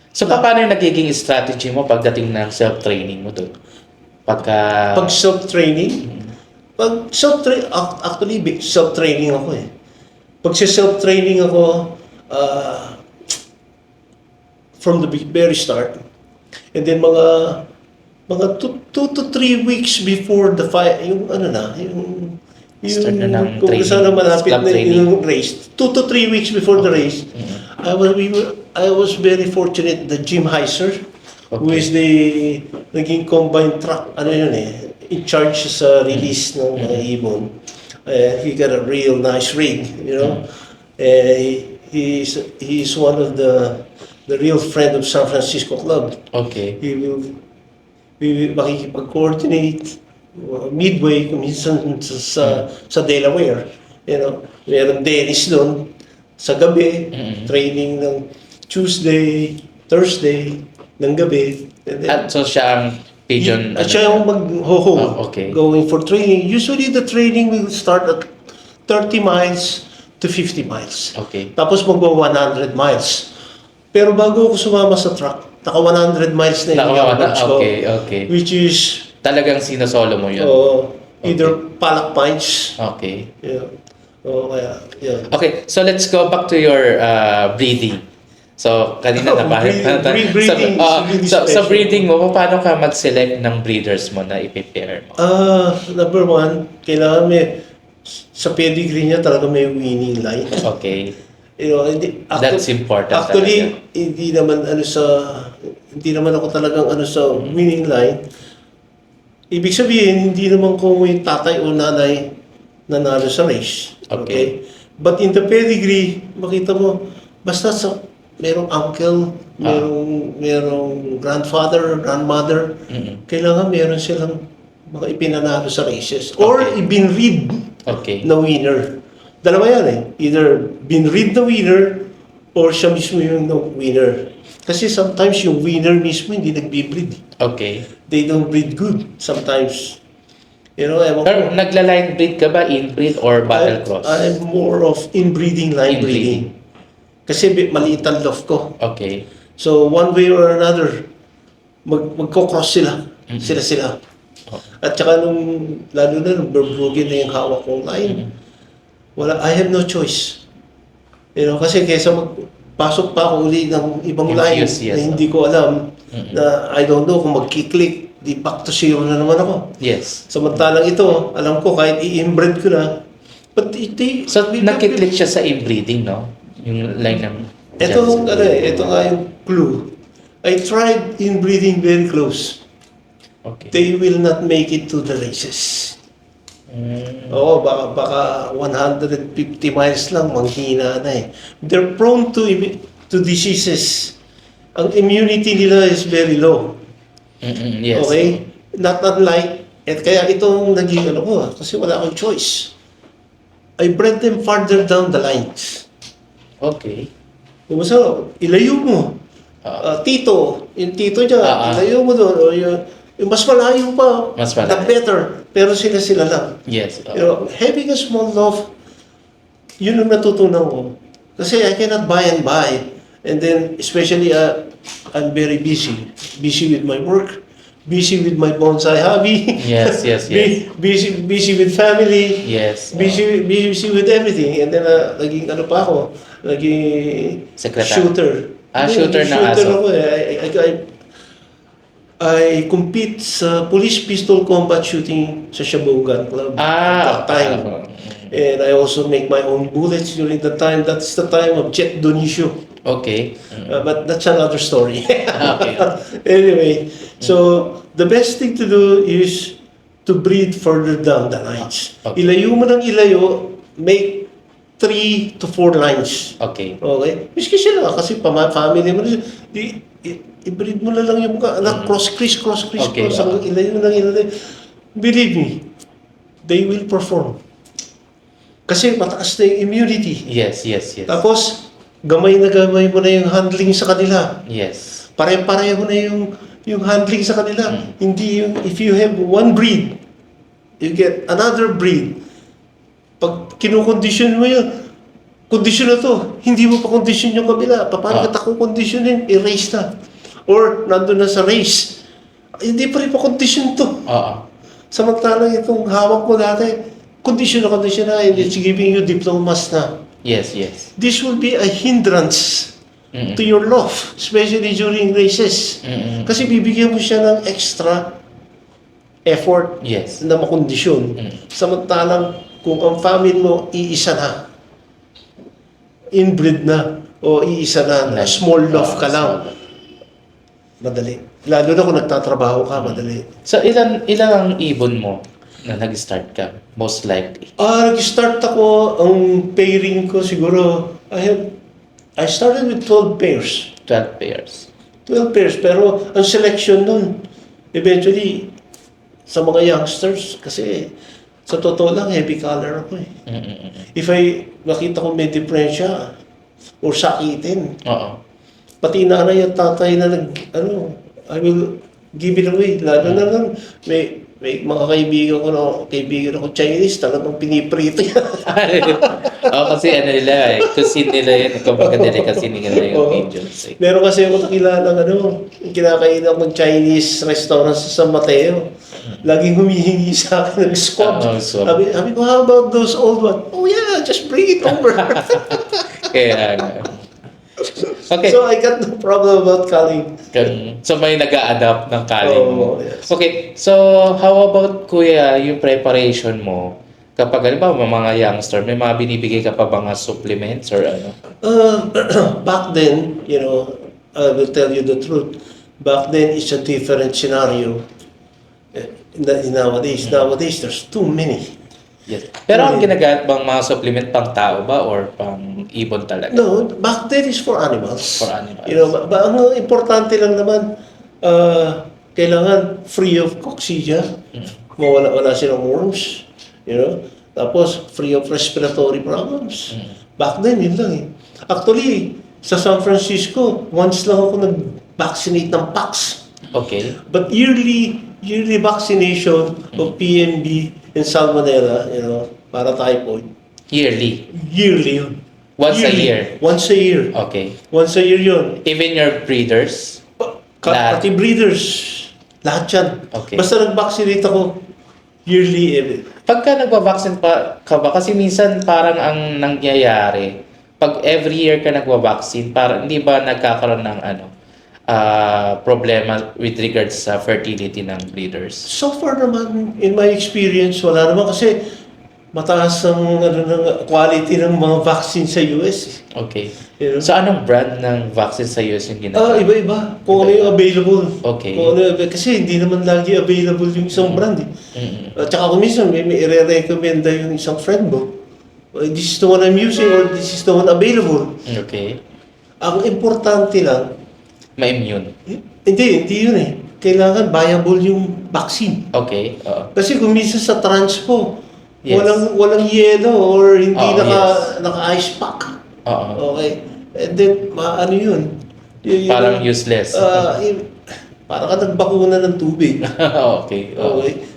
So, paano yung nagiging strategy mo pagdating ng self-training mo doon? Pag self-training, actually, self-training ako eh. Pag self-training ako, from the very start, and then mga 2 to 3 weeks before the fight, yung Start na ng kung training, saan na malapit club na training. yung race, 2 to 3 weeks before the race, I was very fortunate that Jim Heiser, who is the naging combined track, in charge sa release ng mga ibon. He got a real nice rig, he's one of the real friend of San Francisco Club. Okay. We will makikipag-coordinate midway kung minsan sa Delaware. Meron Dennis doon sa gabi, training ng Tuesday, Thursday, ng gabi. At so siya ang pigeon. At siya yung mag-ho-ho, okay. going for training. Usually the training will start at 30 miles to 50 miles. Okay. Tapos magwa 100 miles. Pero bago ako sumama sa truck, naka 100 miles na yung average ko. Okay. Which is Talagang sinosolo mo yun? either Palak Pines. Okay. Yeah. Yeah. Okay, so let's go back to your breeding. So, kanina breeding sa breeding mo, paano ka mag-select ng breeders mo na i-prepare mo? Number one, kailangan sa pedigree niya talaga may winning line. Okay. That's important. Actually, hindi naman ako talagang sa winning line. Ibig sabihin, hindi naman kung yung tatay o nanay nanalo sa race. Okay? But in the pedigree, makita mo, basta merong uncle, merong grandfather, grandmother, kailangan meron silang mga ipinanalo sa races. Or ibinread na winner. Dalawa yan eh. Either binread na winner or siya mismo yung winner. Kasi sometimes yung winner mismo hindi nagbibreed. Okay. They don't breed good sometimes. Pero nagla-line breed ka ba? Inbreed or battle cross? I'm more of inbreeding, line breeding. Kasi maliit ang love ko. Okay. So one way or another, magko-cross sila. Sila. At saka lalo na nung Verbruggen na yung hawak kong line, I have no choice. Kasi kaysa pasok pa ako uli ng ibang line na hindi ko alam, na I don't know kung magkiklik, di back to zero na naman ako. Yes. Samantalang ito, alam ko kahit i-inbred ko na, but so, nakiklik siya sa inbreeding, no? Yung line ng... Ito nga yung clue. I tried inbreeding very close. Okay. They will not make it to the races. Oo, baka 150 miles lang, manghina na eh. They're prone to diseases. Ang immunity nila is very low. Yes. Okay? Not unlike, kaya itong naging ko, kasi wala akong choice. I bred them farther down the lines. Okay. Kung ilayo mo. Tito, yung tito niya, ilayo mo doon. O yung mas malayo pa, the better. Pero sila lang. Yes. Having a small love, yun ang natutunan ko. Kasi I cannot buy and buy. And then, especially, I'm very busy. Busy with my work. Busy with my bonsai hobby. Yes. busy with family. Yes. Busy with everything. And then, naging pa ako. Naging shooter. Shooter ng aso. Ako eh. I compete sa police pistol combat shooting sa Shabu Gun Club at that time. And I also make my own bullets during that time. That's the time of Jet Donicio. Okay. But that's another story. Okay. Anyway, so the best thing to do is to breed further down the lines. Okay. Ilayo mo ng ilayo, make 3 to 4 lines. Okay. Miski sila kasi family mo i-breed mo na lang yung cross. Okay. Ilayo mo ng ilayo. Believe me, they will perform. Kasi mataas na yung immunity. Yes. Tapos, gamay na gamay mo na yung handling sa kanila. Yes. Pare-pareho na yung handling sa kanila. Hindi yung, if you have one breed, you get another breed. Pag kinukondisyon mo yun, kondisyon na to. Hindi mo pa kondisyon yung kabila. Paano kita kung kondisyonin? I-race na. Or nandun na sa race. Hindi pa rin pa kondisyon to. Oo. Samantalang itong hawak mo dati, kondisyon na, and it's giving you diplomas na. Yes, yes. This will be a hindrance Mm-mm. to your love, especially during races. Mm-mm. Kasi bibigyan mo siya ng extra effort Yes. na makondisyon. Samantalang kung ang family mo iisa na, inbreed na, o iisa na small love ka lang, madali. Lalo na kung nagtatrabaho ka, madali. So, ilan ang ibon mo na nag-start ka? Most likely. Nag-start ako, ang pairing ko siguro, I started with 12 pairs. 12 pairs. 12 pairs, pero ang selection nun, eventually, sa mga youngsters, kasi sa totoo lang, heavy color ako eh. Mm-mm. If makita ko may diferensya or sakitin, Oo. pati nanay at tatay na I will give it away. Lalo na nun, may mga kaibigan ako Chinese, talagang piniprito yan. Kasi ano nila cuisine nila yun. Kumbaga delicacy nila yung Oo. Indians. Meron kasi ako nakilala kinakainan ng Chinese restaurant sa San Mateo. Laging humihingi sa akin ng squab. Squab. Sabi ko, how about those old one? Oh yeah, just bring it over. Kaya, okay. So I got no problem about calling. So may nag-a-adapt ng calling mo. Yes. Okay, so how about kuya, yung preparation mo? Kapag halimbawa mga youngster, may mga binibigay ka pa ba mga supplements or ano? Back then, I will tell you the truth. Back then, it's a different scenario. Nowadays, there's too many. Yes. Pero ang ginagamit bang mga supplement pang tao ba or pang ibon talaga? No, back then is for animals. For animals. Ang importante lang naman, kailangan free of coccidia. Wala silang worms. Tapos free of respiratory problems. Back then, yun lang eh. Actually, sa San Francisco, once lang ako nag-vaccinate ng PAX. Okay. But yearly vaccination of PMB and Salmonella, para typhoid. Yearly. Yearly yun. Once a Yearly. year. Once a year. Okay. Once a year yun. Even your breeders? Lahat. Pati breeders. Lahat yan. Okay. Basta nag-vaccinate ako yearly. Pagka nagwa-vaccine ka ba, kasi minsan parang ang nangyayari, pag every year ka nagwa-vaccine, parang hindi ba nagkakaroon ng problema with regards sa fertility ng breeders? So far naman, in my experience, wala naman kasi mataas ang ng quality ng mga vaccine sa US. Okay. So anong brand ng vaccine sa US yung Iba-iba. Kung ano yung available. Okay. Kasi hindi naman lagi available yung isang brand. At saka kung minsan may i-recommenda yung isang friend mo. This is the one I'm using or this is the one available. Okay. Ang importante lang, Ma-immune. hindi yun eh. Kailangan viable yung vaccine. Okay. Oo. Kasi kung minsan sa transpo, Yes. walang yelo or hindi Yes. naka-ice pack. Oo. Okay. And then, ano yun? Parang useless. Parang ka nagbakuna ng tubig. Okay. Oo. Okay.